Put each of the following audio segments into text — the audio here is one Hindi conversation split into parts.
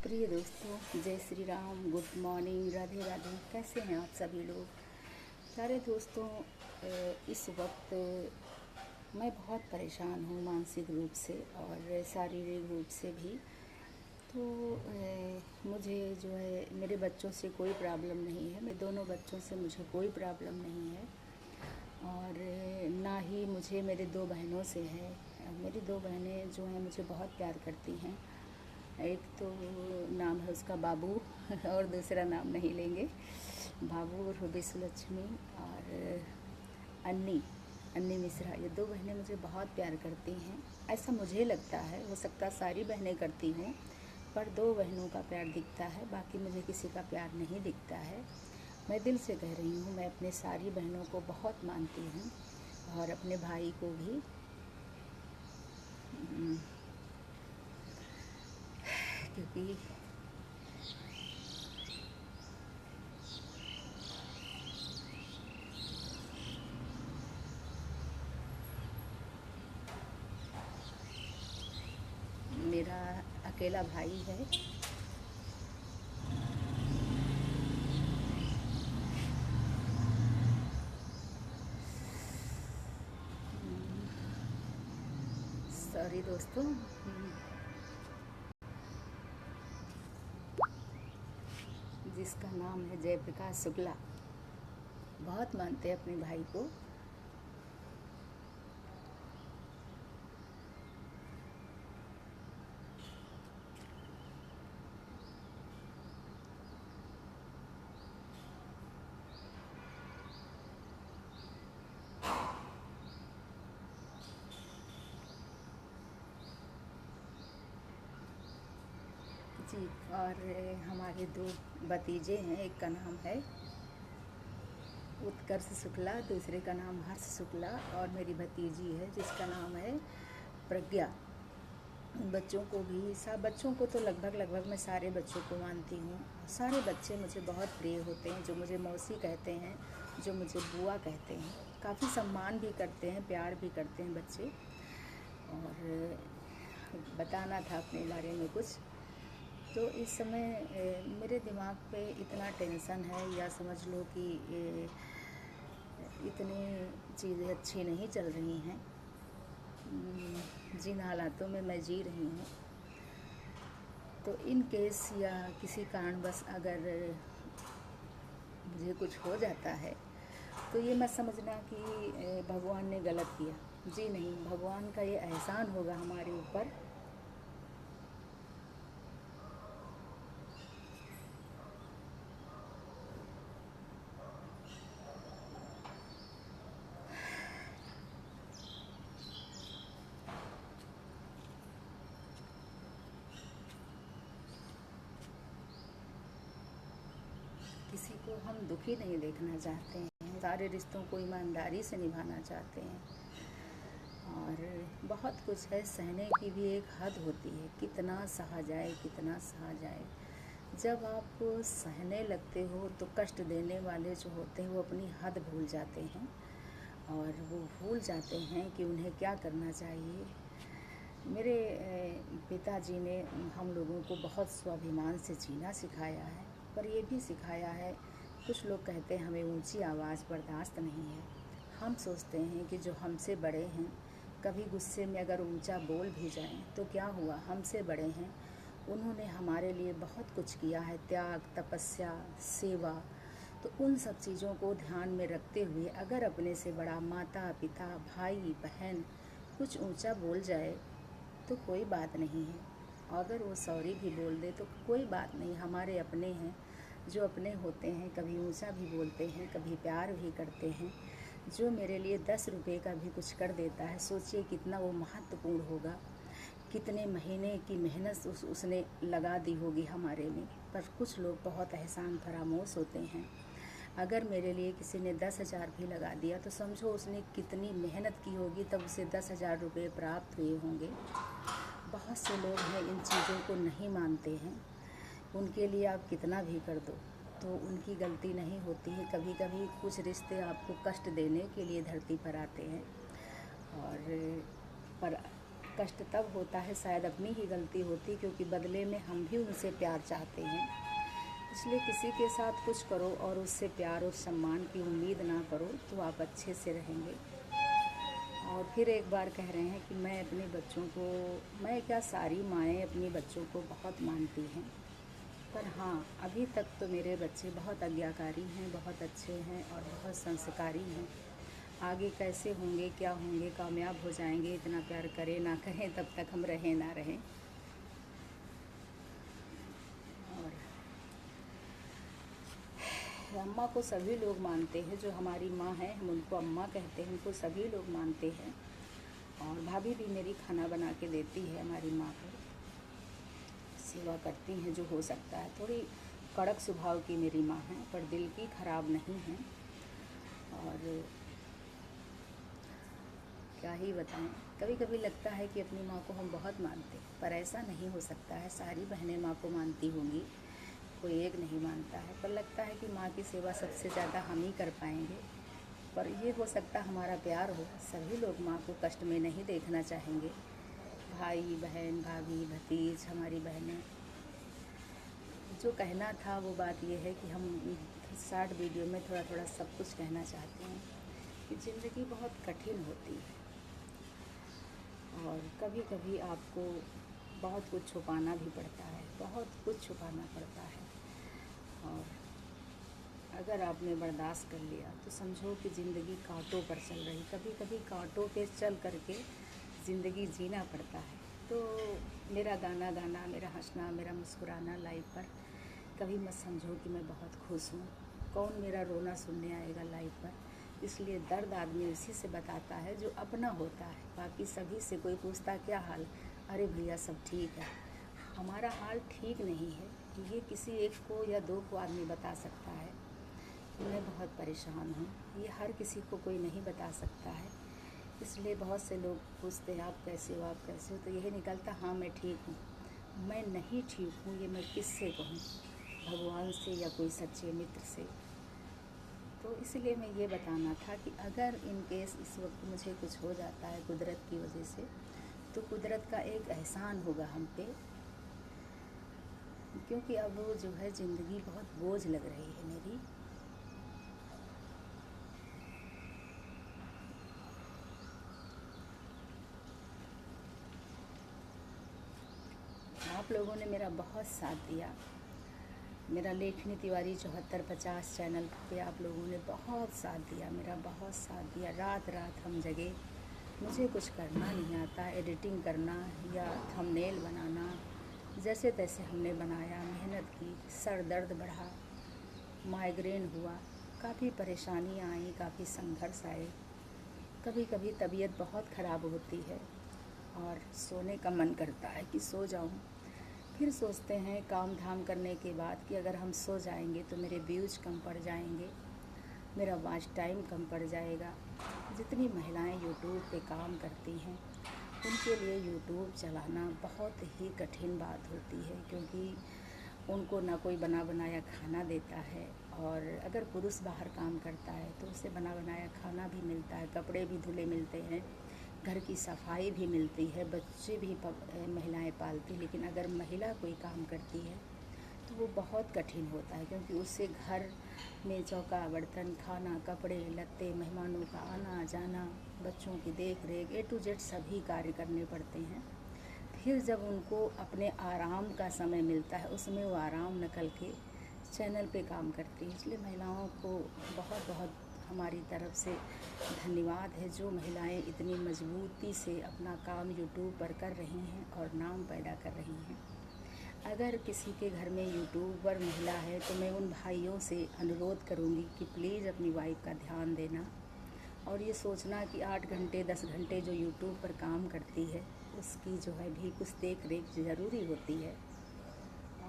प्रिय दोस्तों, जय श्री राम, गुड मॉर्निंग, राधे राधे। कैसे हैं आप सभी लोग? प्यारे दोस्तों, इस वक्त मैं बहुत परेशान हूँ मानसिक रूप से और शारीरिक रूप से भी। तो मुझे जो है, मेरे बच्चों से कोई प्रॉब्लम नहीं है, मेरे दोनों बच्चों से मुझे कोई प्रॉब्लम नहीं है और ना ही मुझे मेरे दो बहनों से है। मेरी दो बहनें जो हैं मुझे बहुत प्यार करती हैं। एक तो नाम है उसका बाबू और दूसरा नाम नहीं लेंगे। बाबू और विश्वलक्ष्मी और अन्नी अन्नी मिश्रा, ये दो बहनें मुझे बहुत प्यार करती हैं। ऐसा मुझे लगता है, हो सकता सारी बहनें करती हों, पर दो बहनों का प्यार दिखता है, बाकी मुझे किसी का प्यार नहीं दिखता है। मैं दिल से कह रही हूँ, मैं अपने सारी बहनों को बहुत मानती हूँ और अपने भाई को भी। क्योंकि मेरा अकेला भाई है। सॉरी दोस्तों। जिसका नाम है जयप्रकाश शुक्ला, बहुत मानते हैं अपने भाई को। जी, और हमारे दो भतीजे हैं, एक का नाम है उत्कर्ष शुक्ला, दूसरे का नाम हर्ष शुक्ला, और मेरी भतीजी है जिसका नाम है प्रज्ञा। उन बच्चों को भी, सब बच्चों को तो लगभग मैं सारे बच्चों को मानती हूँ। सारे बच्चे मुझे बहुत प्रिय होते हैं, जो मुझे मौसी कहते हैं, जो मुझे बुआ कहते हैं। काफ़ी सम्मान भी करते हैं, प्यार भी करते हैं बच्चे। और बताना था अपने बारे में कुछ। तो इस समय मेरे दिमाग पे इतना टेंशन है, या समझ लो कि इतनी चीज़ें अच्छी नहीं चल रही हैं। जिन हालातों में मैं जी रही हूँ, तो इन केस या किसी कारणवश अगर मुझे कुछ हो जाता है, तो ये मत समझना कि भगवान ने गलत किया। जी नहीं, भगवान का ये एहसान होगा हमारे ऊपर। किसी को हम दुखी नहीं देखना चाहते हैं, सारे रिश्तों को ईमानदारी से निभाना चाहते हैं। और बहुत कुछ है, सहने की भी एक हद होती है, कितना सहा जाए, कितना सहा जाए। जब आप सहने लगते हो तो कष्ट देने वाले जो होते हैं वो अपनी हद भूल जाते हैं, और वो भूल जाते हैं कि उन्हें क्या करना चाहिए। मेरे पिताजी ने हम लोगों को बहुत स्वाभिमान से जीना सिखाया है, पर ये भी सिखाया है, कुछ लोग कहते हैं हमें ऊंची आवाज़ बर्दाश्त नहीं है। हम सोचते हैं कि जो हमसे बड़े हैं, कभी गुस्से में अगर ऊंचा बोल भी जाएं तो क्या हुआ, हमसे बड़े हैं, उन्होंने हमारे लिए बहुत कुछ किया है, त्याग, तपस्या, सेवा। तो उन सब चीज़ों को ध्यान में रखते हुए अगर अपने से बड़ा माता पिता भाई बहन कुछ ऊंचा बोल जाए तो कोई बात नहीं है। अगर वो सॉरी भी बोल दे तो कोई बात नहीं, हमारे अपने हैं। जो अपने होते हैं कभी ऊंचा भी बोलते हैं, कभी प्यार भी करते हैं। जो मेरे लिए 10 रुपये का भी कुछ कर देता है, सोचिए कितना वो महत्वपूर्ण होगा, कितने महीने की मेहनत उसने लगा दी होगी हमारे में। पर कुछ लोग बहुत एहसान फरामोश होते हैं। अगर मेरे लिए किसी ने 10,000 भी लगा दिया तो समझो उसने कितनी मेहनत की होगी, तब उसे 10,000 रुपये प्राप्त हुए होंगे। बहुत से लोग हैं इन चीज़ों को नहीं मानते हैं, उनके लिए आप कितना भी कर दो तो उनकी गलती नहीं होती है। कभी कभी कुछ रिश्ते आपको कष्ट देने के लिए धरती पर आते हैं, और पर कष्ट तब होता है, शायद अपनी ही गलती होती, क्योंकि बदले में हम भी उनसे प्यार चाहते हैं। इसलिए किसी के साथ कुछ करो और उससे प्यार और सम्मान की उम्मीद ना करो, तो आप अच्छे से रहेंगे। और फिर एक बार कह रहे हैं कि मैं अपने बच्चों को, मैं क्या, सारी माएँ अपने बच्चों को बहुत मानती हैं, पर हाँ, अभी तक तो मेरे बच्चे बहुत आज्ञाकारी हैं, बहुत अच्छे हैं और बहुत संस्कारी हैं। आगे कैसे होंगे, क्या होंगे, कामयाब हो जाएंगे, इतना प्यार करें ना करें, तब तक हम रहें ना रहें। और अम्मा को सभी लोग मानते हैं, जो हमारी माँ है हम उनको अम्मा कहते हैं, उनको सभी लोग मानते हैं। और भाभी भी मेरी खाना बना के देती है हमारी माँ को, सेवा करती हैं जो हो सकता है। थोड़ी कड़क स्वभाव की मेरी माँ है, पर दिल की खराब नहीं है। और क्या ही बताएं, कभी कभी लगता है कि अपनी माँ को हम बहुत मानते हैं, पर ऐसा नहीं हो सकता है। सारी बहनें माँ को मानती होंगी, कोई एक नहीं मानता है, पर लगता है कि माँ की सेवा सबसे ज़्यादा हम ही कर पाएंगे। पर ये हो सकता हमारा प्यार हो, सभी लोग माँ को कष्ट में नहीं देखना चाहेंगे। भाई बहन, भाभी, भतीज, हमारी बहनें, जो कहना था वो बात ये है कि हम शॉर्ट वीडियो में थोड़ा थोड़ा सब कुछ कहना चाहते हैं कि ज़िंदगी बहुत कठिन होती है और कभी कभी आपको बहुत कुछ छुपाना भी पड़ता है, बहुत कुछ छुपाना पड़ता है। और अगर आपने बर्दाश्त कर लिया तो समझो कि ज़िंदगी कांटों पर चल रही, कभी कभी कांटों पे चल करके ज़िंदगी जीना पड़ता है। तो मेरा गाना गाना, मेरा हंसना, मेरा मुस्कुराना लाइव पर कभी मत समझो कि मैं बहुत खुश हूँ। कौन मेरा रोना सुनने आएगा लाइव पर? इसलिए दर्द आदमी उसी से बताता है जो अपना होता है। बाकी सभी से कोई पूछता क्या हाल, अरे भैया सब ठीक है। हमारा हाल ठीक नहीं है, ये किसी एक को या दो को आदमी बता सकता है कि मैं बहुत परेशान हूँ, ये हर किसी को कोई नहीं बता सकता है। इसलिए बहुत से लोग पूछते हैं आप कैसे हो, आप कैसे हो, तो यही निकलता हाँ मैं ठीक हूँ। मैं नहीं ठीक हूँ ये मैं किससे कहूँ, भगवान से या कोई सच्चे मित्र से। तो इसलिए मैं ये बताना था कि अगर इन केस इस वक्त मुझे कुछ हो जाता है कुदरत की वजह से, तो कुदरत का एक एहसान होगा हम पे, क्योंकि अब वो जो है ज़िंदगी बहुत बोझ लग रही है मेरी। आप लोगों ने मेरा बहुत साथ दिया। मेरा लेखनी तिवारी 7450 चैनल पे आप लोगों ने बहुत साथ दिया, मेरा बहुत साथ दिया। रात रात हम जगे, मुझे कुछ करना नहीं आता, एडिटिंग करना या थंबनेल बनाना, जैसे तैसे हमने बनाया, मेहनत की, सर दर्द बढ़ा, माइग्रेन हुआ, काफ़ी परेशानियाँ आई, काफ़ी संघर्ष आए। कभी कभी तबीयत बहुत ख़राब होती है और सोने का मन करता है कि सो जाऊं। फिर सोचते हैं काम धाम करने के बाद कि अगर हम सो जाएंगे तो मेरे व्यूज़ कम पड़ जाएंगे, मेरा वॉच टाइम कम पड़ जाएगा। जितनी महिलाएं यूट्यूब पे काम करती हैं उनके लिए यूट्यूब चलाना बहुत ही कठिन बात होती है, क्योंकि उनको ना कोई बना बनाया खाना देता है, और अगर पुरुष बाहर काम करता है तो उसे बना बनाया खाना भी मिलता है, कपड़े भी धुले मिलते हैं, घर की सफाई भी मिलती है, बच्चे भी महिलाएं पालती। लेकिन अगर महिला कोई काम करती है तो वो बहुत कठिन होता है, क्योंकि उससे घर में चौका बर्तन, खाना, कपड़े लत्ते, मेहमानों का आना जाना, बच्चों की देख रेख, A to Z सभी कार्य करने पड़ते हैं। फिर जब उनको अपने आराम का समय मिलता है उसमें वो आराम निकल के चैनल पे काम करती है। इसलिए महिलाओं को बहुत बहुत हमारी तरफ से धन्यवाद है, जो महिलाएं इतनी मजबूती से अपना काम यूट्यूब पर कर रही हैं और नाम पैदा कर रही हैं। अगर किसी के घर में यूट्यूबर महिला है तो मैं उन भाइयों से अनुरोध करूंगी कि प्लीज़ अपनी वाइफ का ध्यान देना, और ये सोचना कि 8 घंटे 10 घंटे जो यूट्यूब पर काम करती है उसकी जो है भी कुछ देख रेख ज़रूरी होती है।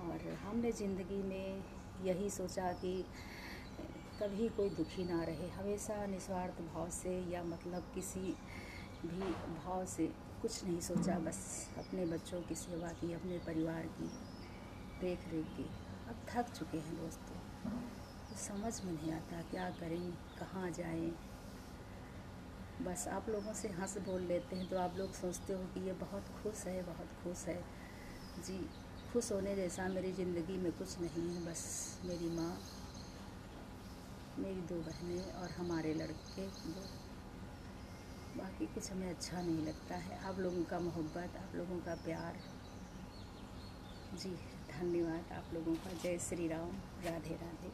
और हमने ज़िंदगी में यही सोचा कि कभी कोई दुखी ना रहे, हमेशा निस्वार्थ भाव से या मतलब किसी भी भाव से कुछ नहीं सोचा, बस अपने बच्चों की सेवा की, अपने परिवार की देख रेख की। अब थक चुके हैं दोस्तों, तो समझ में नहीं आता क्या करें, कहाँ जाएं। बस आप लोगों से हंस बोल लेते हैं तो आप लोग सोचते हो कि ये बहुत खुश है, बहुत खुश है। जी, खुश होने जैसा मेरी ज़िंदगी में कुछ नहीं है। बस मेरी माँ, मेरी 2 बहनें और हमारे लड़के 2। बाकी कुछ हमें अच्छा नहीं लगता है। आप लोगों का मोहब्बत, आप लोगों का प्यार। जी, धन्यवाद आप लोगों का। जय श्री राम, राधे राधे।